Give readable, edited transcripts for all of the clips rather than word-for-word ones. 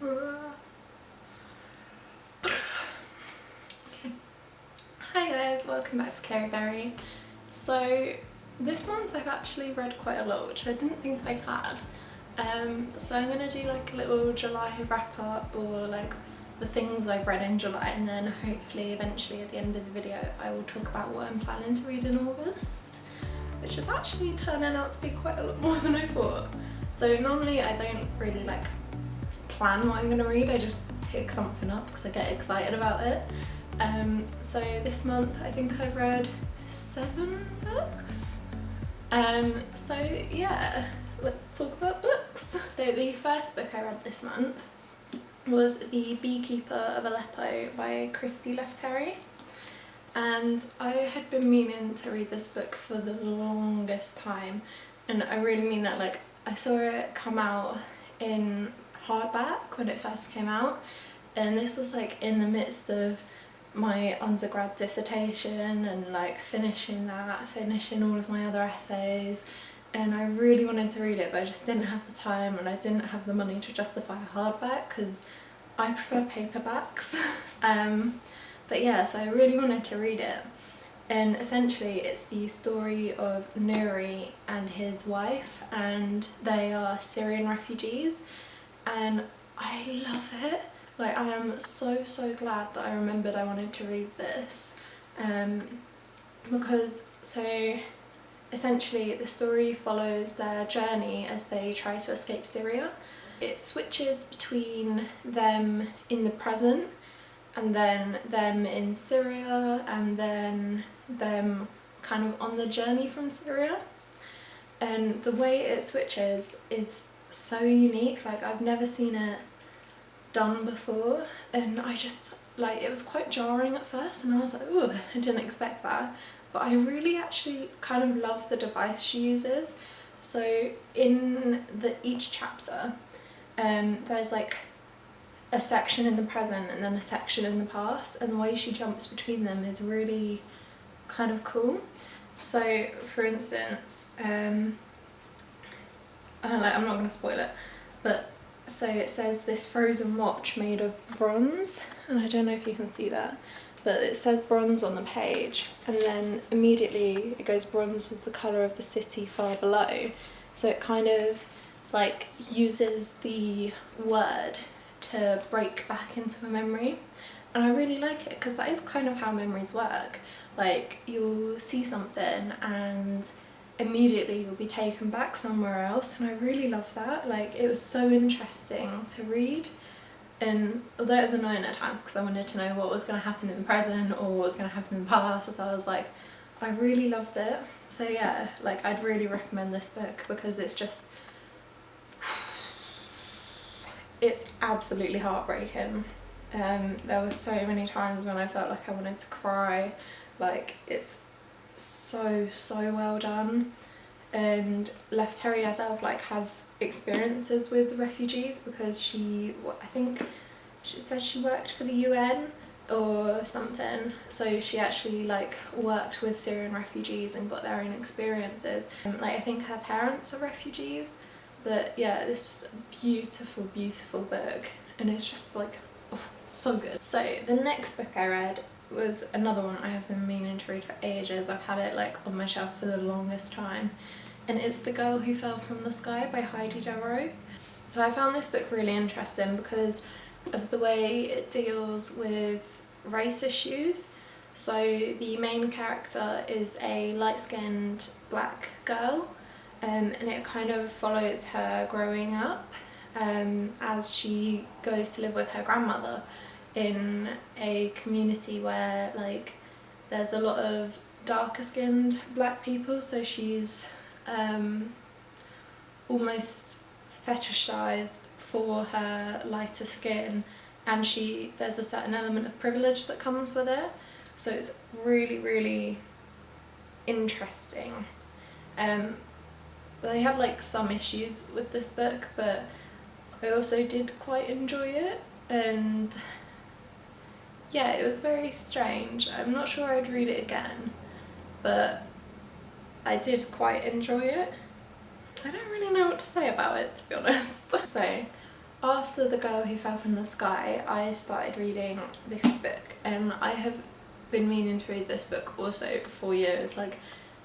Okay. Hi guys, welcome back to Careyberry. So this month I've actually read quite a lot, which I didn't think I had. So I'm going to do like a little July wrap up, or like the things I've read in July, and then hopefully eventually at the end of the video I will talk about what I'm planning to read in August, which is actually turning out to be quite a lot more than I thought. So normally I don't really like plan what I'm going to read, I just pick something up because I get excited about it. So this month I think I've read 7 books. So yeah, let's talk about books. So the first book I read this month was The Beekeeper of Aleppo by Christy Lefterry, and I had been meaning to read this book for the longest time, and I really mean that. Like, I saw it come out in hardback when it first came out, and this was like in the midst of my undergrad dissertation and like finishing all of my other essays, and I really wanted to read it, but I just didn't have the time and I didn't have the money to justify a hardback because I prefer paperbacks. But yeah, so I really wanted to read it, and essentially it's the story of Nuri and his wife, and they are Syrian refugees, and I love it. Like, I am so glad that I remembered I wanted to read this, because so essentially the story follows their journey as they try to escape Syria. It switches between them in the present and then them in Syria and then them kind of on the journey from Syria, and the way it switches is so unique. Like, I've never seen it done before, and I just, like, it was quite jarring at first and I was like, ooh, I didn't expect that, but I really actually kind of love the device she uses. So in each chapter there's like a section in the present and then a section in the past, and the way she jumps between them is really kind of cool. So for instance, I'm not going to spoil it, but so it says this frozen watch made of bronze, and I don't know if you can see that, but it says bronze on the page, and then immediately it goes, bronze was the colour of the city far below. So it kind of like uses the word to break back into a memory, and I really like it because that is kind of how memories work. Like, you'll see something and immediately you'll be taken back somewhere else, and I really love that. Like, it was so interesting to read, and although it was annoying at times because I wanted to know what was going to happen in the present or what was going to happen in the past, so I was like, I really loved it. So yeah, like, I'd really recommend this book because it's just, it's absolutely heartbreaking. There were so many times when I felt like I wanted to cry. Like, it's so well done, and Lefterry herself like has experiences with refugees because I think she says she worked for the UN or something, so she actually like worked with Syrian refugees and got their own experiences. Like, I think her parents are refugees, but yeah, this was a beautiful book, and it's just like, oh, so good. So the next book I read was another one I have been meaning to read for ages. I've had it like on my shelf for the longest time, and it's The Girl Who Fell from the Sky by Heidi Darrow. So I found this book really interesting because of the way it deals with race issues. So the main character is a light-skinned black girl, and it kind of follows her growing up as she goes to live with her grandmother in a community where like there's a lot of darker skinned black people, so she's almost fetishized for her lighter skin, and there's a certain element of privilege that comes with it, so it's really interesting. They had like some issues with this book, but I also did quite enjoy it, and yeah, it was very strange. I'm not sure I'd read it again, but I did quite enjoy it. I don't really know what to say about it, to be honest. So after The Girl Who Fell from the Sky, I started reading this book, and I have been meaning to read this book also for years. Like,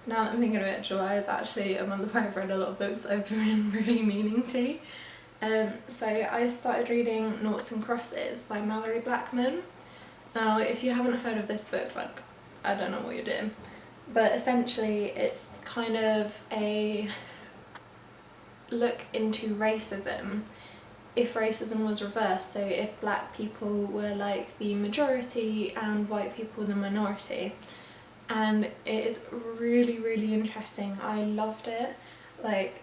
now that I'm thinking of it, July is actually a month where I've read a lot of books I've been really meaning to. So I started reading Noughts and Crosses by Mallory Blackman. Now, if you haven't heard of this book, like, I don't know what you're doing, but essentially it's kind of a look into racism if racism was reversed, so if black people were like the majority and white people the minority. And it is really, really interesting. I loved it. Like,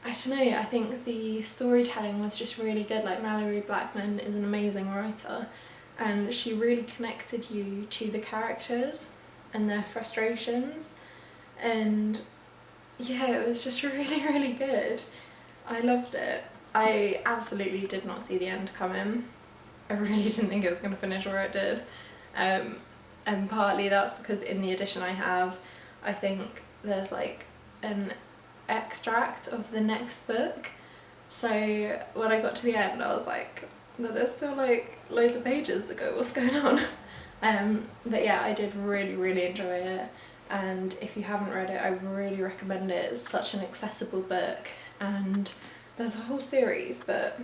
I don't know, I think the storytelling was just really good. Like, Mallory Blackman is an amazing writer, and she really connected you to the characters and their frustrations, and yeah, it was just really, really good. I loved it. I absolutely did not see the end coming. I really didn't think it was going to finish where it did. And partly that's because in the edition I have, I think there's like an extract of the next book. So when I got to the end, I was like, no, there's still like loads of pages to go, what's going on? But yeah, I did really, really enjoy it. And if you haven't read it, I really recommend it. It's such an accessible book, and there's a whole series, but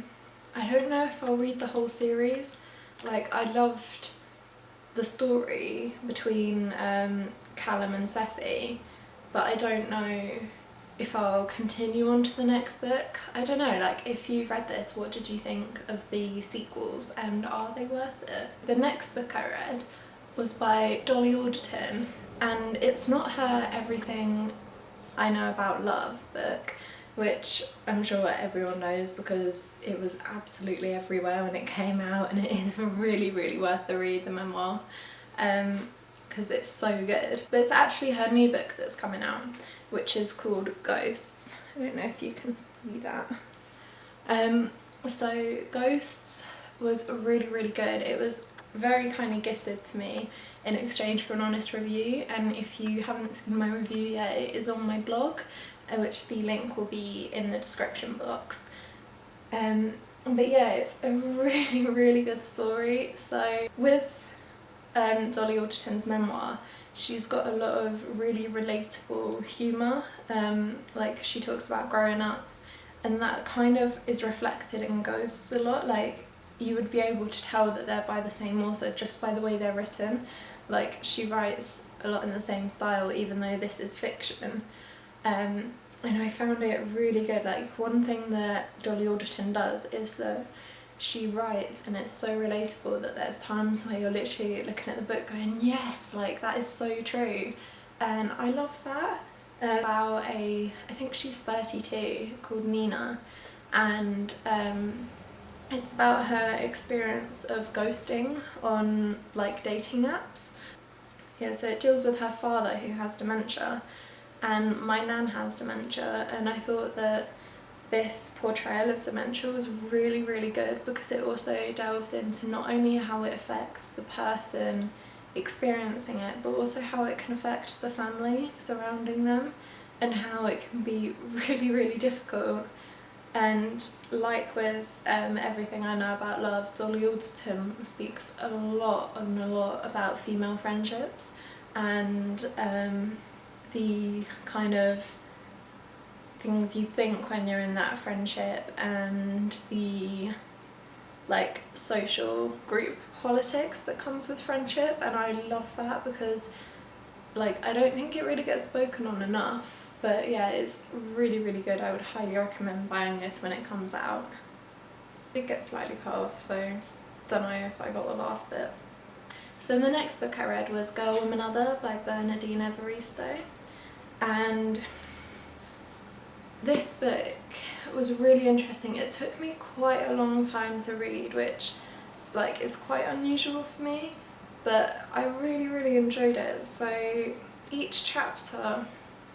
I don't know if I'll read the whole series. Like, I loved the story between Callum and Sephi, but I don't know if I'll continue on to the next book. I don't know, like, if you've read this, what did you think of the sequels, and are they worth it? The next book I read was by Dolly Alderton, and it's not her Everything I Know About Love book, which I'm sure everyone knows because it was absolutely everywhere when it came out, and it is really, really worth the read, the memoir, because it's so good. But it's actually her new book that's coming out, which is called Ghosts. I don't know if you can see that. So Ghosts was really, really good. It was very kindly gifted to me in exchange for an honest review, and if you haven't seen my review yet, it is on my blog, which the link will be in the description box. But yeah, it's a really, really good story. So with Dolly Alderton's memoir, she's got a lot of really relatable humour. Like, she talks about growing up, and that kind of is reflected in Ghosts a lot. Like, you would be able to tell that they're by the same author just by the way they're written. Like, she writes a lot in the same style, even though this is fiction. And I found it really good. Like, one thing that Dolly Alderton does is that she writes, and it's so relatable that there's times where you're literally looking at the book going, yes, like, that is so true. And I love that. About I think she's 32, called Nina, and it's about her experience of ghosting on like dating apps. Yeah, so it deals with her father who has dementia, and my nan has dementia, and I thought that this portrayal of dementia was really, really good because it also delved into not only how it affects the person experiencing it, but also how it can affect the family surrounding them, and how it can be really, really difficult. And like with Everything I Know About Love, Dolly Alderton speaks a lot about female friendships and the kind of things you think when you're in that friendship, and the like social group politics that comes with friendship. And I love that because, like, I don't think it really gets spoken on enough. But yeah, it's really, really good. I would highly recommend buying this when it comes out. It gets slightly cut off, so don't know if I got the last bit. So the next book I read was Girl, Woman, Other by Bernardine Evaristo, and this book was really interesting. It took me quite a long time to read, which like is quite unusual for me, but I really, really enjoyed it. So each chapter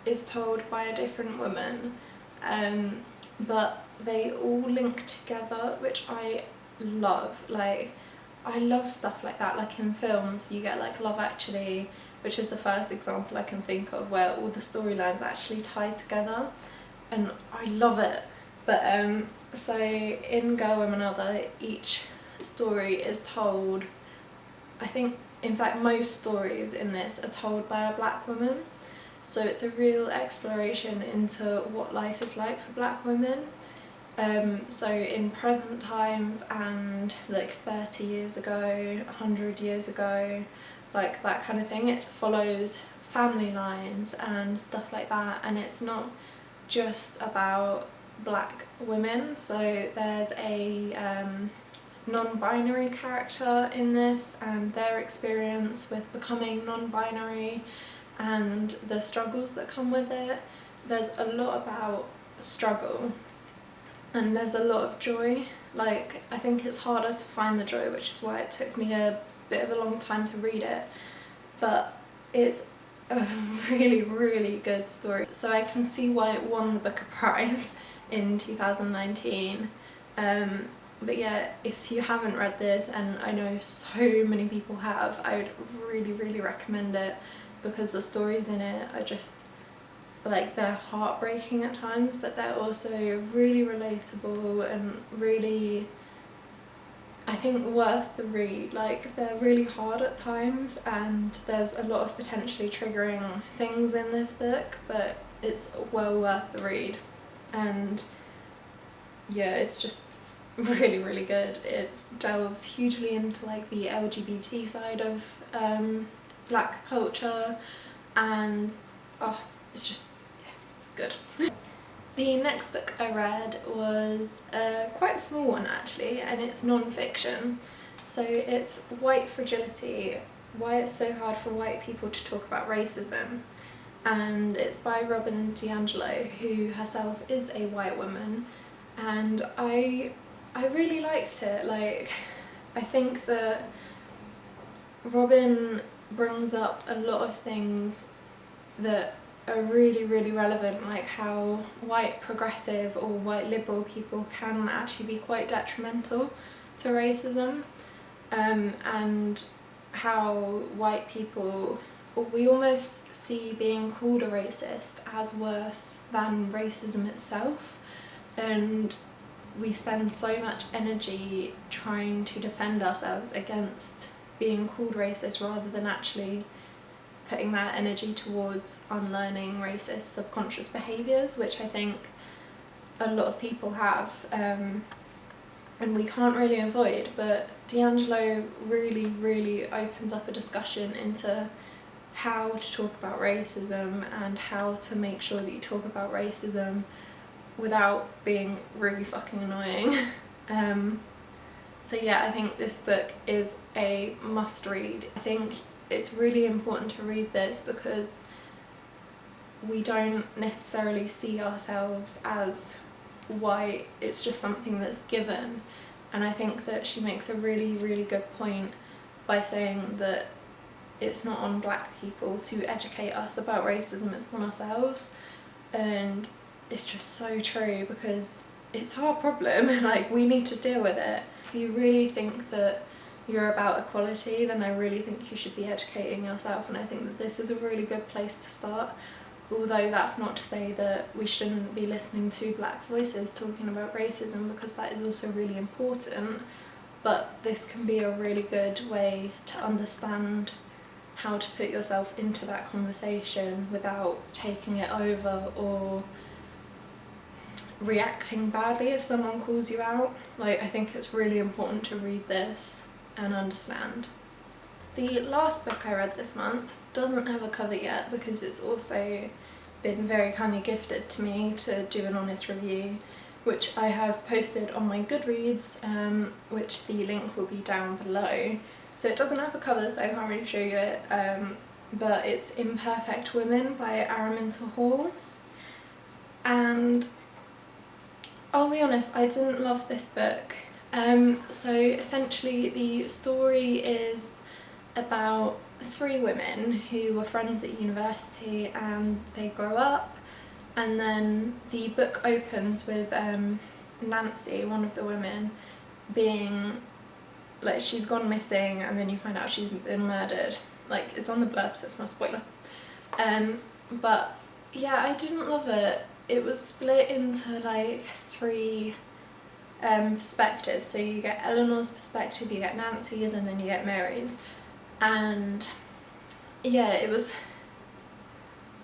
is told by a different woman, but they all link together, which I love. Like, I love stuff like that. Like in films, you get like Love Actually, which is the first example I can think of where all the storylines actually tie together, and I love it. But so in Girl, Woman, Other, each story is told, I think, in fact most stories in this are told by a black woman. So it's a real exploration into what life is like for black women. So in present times and like 30 years ago, 100 years ago, like that kind of thing. It follows family lines and stuff like that, and it's not just about black women. So there's a non-binary character in this and their experience with becoming non-binary and the struggles that come with it. There's a lot about struggle and there's a lot of joy. Like, I think it's harder to find the joy, which is why it took me a bit of a long time to read it, but it's a really, really good story. So I can see why it won the Booker Prize in 2019. But yeah, if you haven't read this, and I know so many people have, I would really, really recommend it, because the stories in it are just, like, they're heartbreaking at times, but they're also really relatable and really, I think, worth the read. Like, they're really hard at times and there's a lot of potentially triggering things in this book, but it's well worth the read. And yeah, it's just really, really good. It delves hugely into like the LGBT side of black culture, and it's just, yes, good. The next book I read was quite a small one actually, and it's non-fiction. So it's White Fragility, Why It's So Hard for White People to Talk About Racism, and it's by Robin DiAngelo, who herself is a white woman, and I really liked it. Like, I think that Robin brings up a lot of things that are really, really relevant, like how white progressive or white liberal people can actually be quite detrimental to racism, and how white people, we almost see being called a racist as worse than racism itself, and we spend so much energy trying to defend ourselves against being called racist rather than actually putting that energy towards unlearning racist subconscious behaviours, which I think a lot of people have, and we can't really avoid. But DiAngelo really, really opens up a discussion into how to talk about racism and how to make sure that you talk about racism without being really fucking annoying. So yeah, I think this book is a must read. I think it's really important to read this because we don't necessarily see ourselves as white, it's just something that's given. And I think that she makes a really, really good point by saying that it's not on black people to educate us about racism, it's on ourselves. And it's just so true, because it's our problem, like, we need to deal with it. If you really think that you're about equality, then I really think you should be educating yourself, and I think that this is a really good place to start. Although that's not to say that we shouldn't be listening to black voices talking about racism, because that is also really important, but this can be a really good way to understand how to put yourself into that conversation without taking it over or reacting badly if someone calls you out. Like, I think it's really important to read this and understand. The last book I read this month doesn't have a cover yet because it's also been very kindly gifted to me to do an honest review, which I have posted on my Goodreads, which the link will be down below. So it doesn't have a cover, so I can't really show you it, but it's Imperfect Women by Araminta Hall. And I'll be honest, I didn't love this book. So essentially the story is about 3 women who were friends at university, and they grow up, and then the book opens with Nancy, one of the women, being, like, she's gone missing, and then you find out she's been murdered. Like, it's on the blurb, so it's not a spoiler. But yeah, I didn't love it. it was split into like 3 perspectives. So you get Eleanor's perspective, you get Nancy's, and then you get Mary's. And yeah, it was,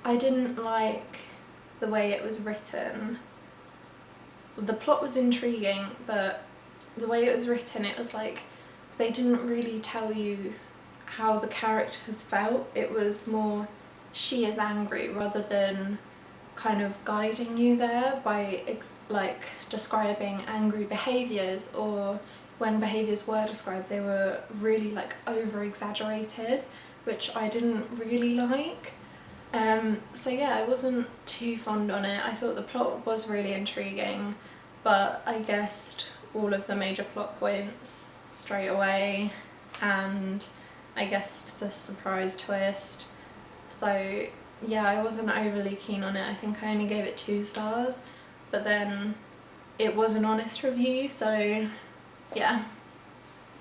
I didn't like the way it was written. The plot was intriguing, but the way it was written, it was like they didn't really tell you how the characters felt. It was more, she is angry, rather than kind of guiding you there by like describing angry behaviours, or when behaviours were described they were really like over exaggerated, which I didn't really like. So yeah, I wasn't too fond on it. I thought the plot was really intriguing, but I guessed all of the major plot points straight away, and I guessed the surprise twist. So yeah, I wasn't overly keen on it. I think I only gave it 2 stars, but then it was an honest review, so yeah.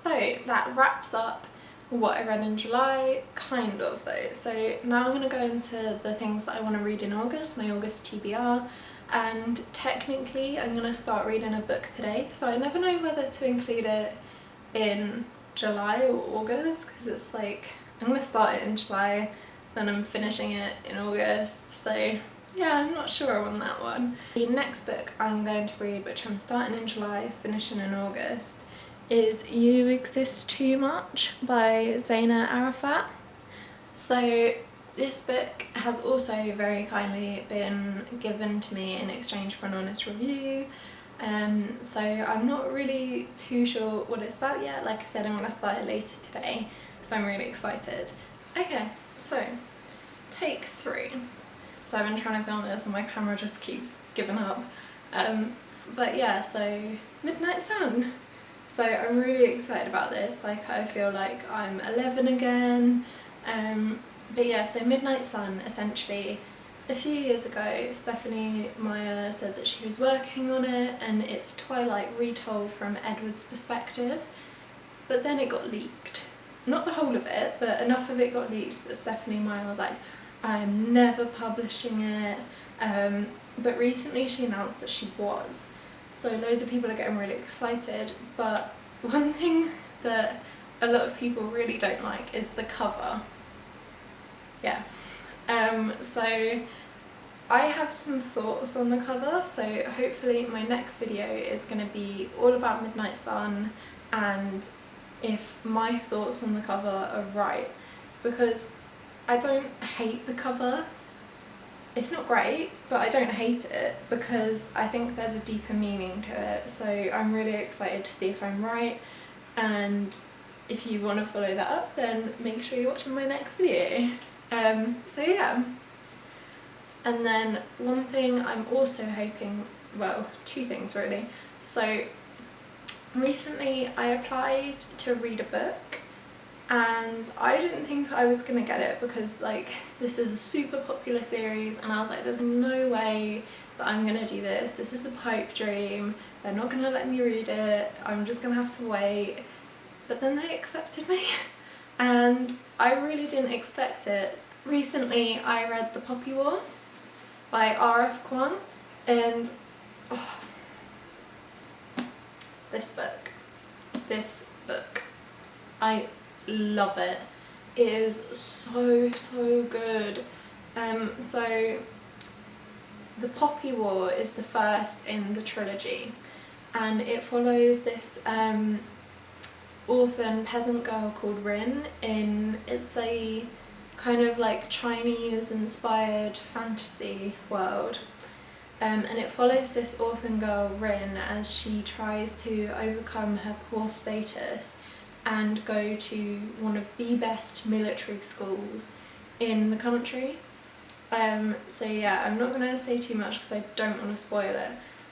So that wraps up what I read in July, kind of though. So now I'm going to go into the things that I want to read in August, my August TBR, and technically I'm going to start reading a book today, so I never know whether to include it in July or August, because it's like, I'm going to start it in July, then I'm finishing it in August, so yeah, I'm not sure on that one. The next book I'm going to read, which I'm starting in July, finishing in August, is You Exist Too Much by Zaina Arafat. So this book has also very kindly been given to me in exchange for an honest review. So I'm not really too sure what it's about yet. Like I said, I'm going to start it later today, so I'm really excited. Okay, so take 3. So I've been trying to film this and my camera just keeps giving up. But yeah, so Midnight Sun. So I'm really excited about this. Like, I feel like I'm 11 again. But yeah, so Midnight Sun, essentially, a few years ago, Stephanie Meyer said that she was working on it, and it's Twilight retold from Edward's perspective, but then it got leaked. Not the whole of it, but enough of it got leaked that Stephanie Meyer was like, I'm never publishing it. But recently she announced that she was. So loads of people are getting really excited, but one thing that a lot of people really don't like is the cover. Yeah. So I have some thoughts on the cover, so hopefully my next video is going to be all about Midnight Sun and if my thoughts on the cover are right, because I don't hate the cover. It's not great, but I don't hate it because I think there's a deeper meaning to it, so I'm really excited to see if I'm right, and if you want to follow that up then make sure you're watching my next video. So yeah. And then one thing I'm also hoping, well, 2 things really. So recently I applied to read a book, and I didn't think I was gonna get it because like this is a super popular series, and I was like, there's no way that I'm gonna do this. This is a pipe dream. They're not gonna let me read it. I'm just gonna have to wait. But then they accepted me and I really didn't expect it. Recently I read The Poppy War by R.F. Kuang, and oh, this book, I love it. It is so good. So The Poppy War is the first in the trilogy, and it follows this orphan peasant girl called Rin it's a kind of like Chinese inspired fantasy world, and it follows this orphan girl Rin as she tries to overcome her poor status and go to one of the best military schools in the country. So yeah, I'm not going to say too much because I don't want to spoil it,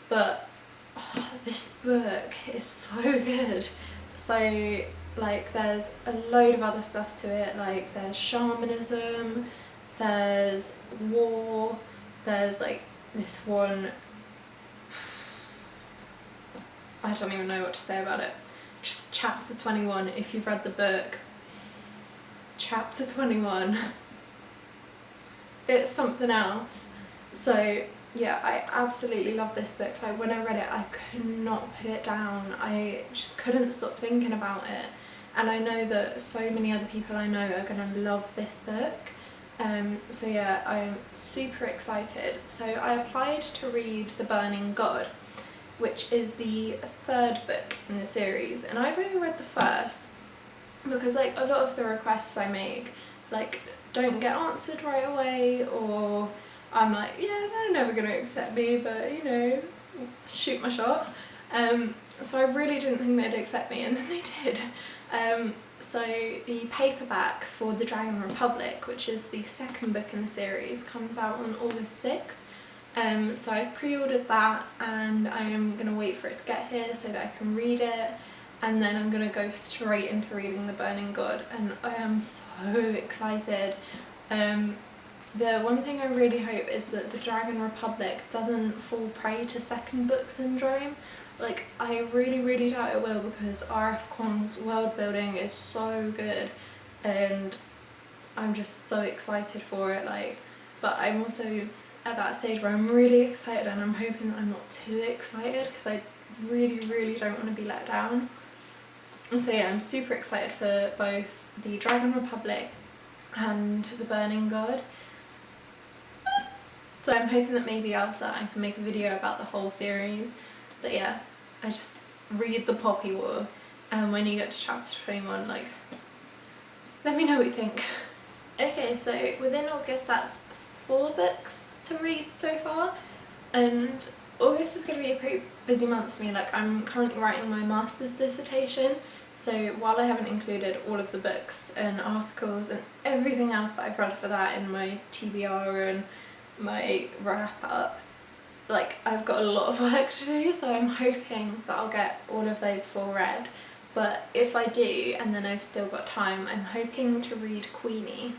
but oh, this book is so good. So like there's a load of other stuff to it, like there's shamanism, there's war, there's like this one, I don't even know what to say about it. Just chapter 21, if you've read the book, chapter 21, it's something else. So yeah, I absolutely love this book. Like when I read it, I could not put it down. I just couldn't stop thinking about it. And I know that so many other people I know are gonna love this book. So yeah, I'm super excited. So I applied to read The Burning God, which is the third book in the series, and I've only read the first because like a lot of the requests I make like don't get answered right away, or I'm like, yeah, they're never going to accept me, but you know, shoot my shot. So I really didn't think they'd accept me, and then they did. So the paperback for The Dragon Republic, which is the second book in the series, comes out on August 6th. So I pre-ordered that, and I am going to wait for it to get here so that I can read it, and then I'm going to go straight into reading The Burning God, and I am so excited. The one thing I really hope is that The Dragon Republic doesn't fall prey to second book syndrome. Like, I really doubt it will, because R.F. Kuang's world building is so good, and I'm just so excited for it. Like, but I'm also at that stage where I'm really excited, and I'm hoping that I'm not too excited, because I really don't want to be let down. And so yeah, I'm super excited for both The Dragon Republic and The Burning God. So I'm hoping that maybe after I can make a video about the whole series. But yeah, I just read The Poppy War, and when you get to chapter 21, like, let me know what you think. Okay, so within August that's 4 books to read so far, and August is going to be a pretty busy month for me. Like, I'm currently writing my master's dissertation, so while I haven't included all of the books and articles and everything else that I've read for that in my TBR and my wrap up, like, I've got a lot of work to do, so I'm hoping that I'll get all of those 4 read. But if I do, and then I've still got time, I'm hoping to read Queenie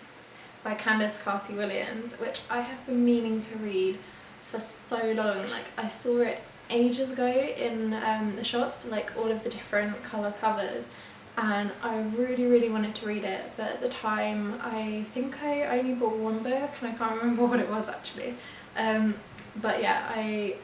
by Candice Carty-Williams, which I have been meaning to read for so long. Like, I saw it ages ago in the shops, like all of the different colour covers, and I really wanted to read it, but at the time I think I only bought 1 book, and I can't remember what it was actually. But yeah, I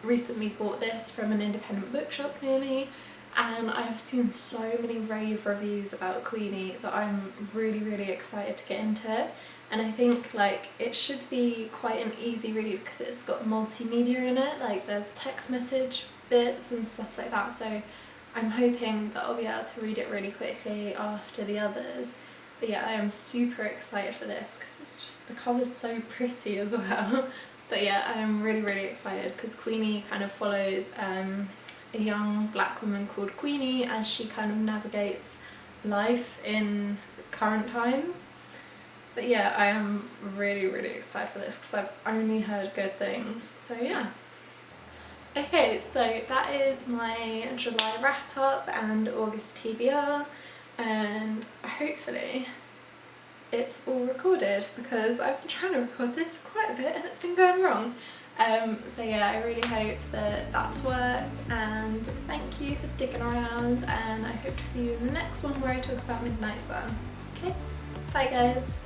recently bought this from an independent bookshop near me, and I've seen so many rave reviews about Queenie that I'm really excited to get into it. And I think like it should be quite an easy read because it's got multimedia in it, like there's text message bits and stuff like that, so I'm hoping that I'll be able to read it really quickly after the others. But yeah, I am super excited for this because it's just, the cover's so pretty as well. But yeah, I am really excited because Queenie kind of follows a young black woman called Queenie as she kind of navigates life in current times. But yeah, I am really excited for this because I've only heard good things, so yeah. Okay, so that is my July wrap up and August TBR, and hopefully it's all recorded because I've been trying to record this quite a bit and it's been going wrong. So yeah, I really hope that that's worked, and thank you for sticking around, and I hope to see you in the next one where I talk about Midnight Sun. Okay, bye guys.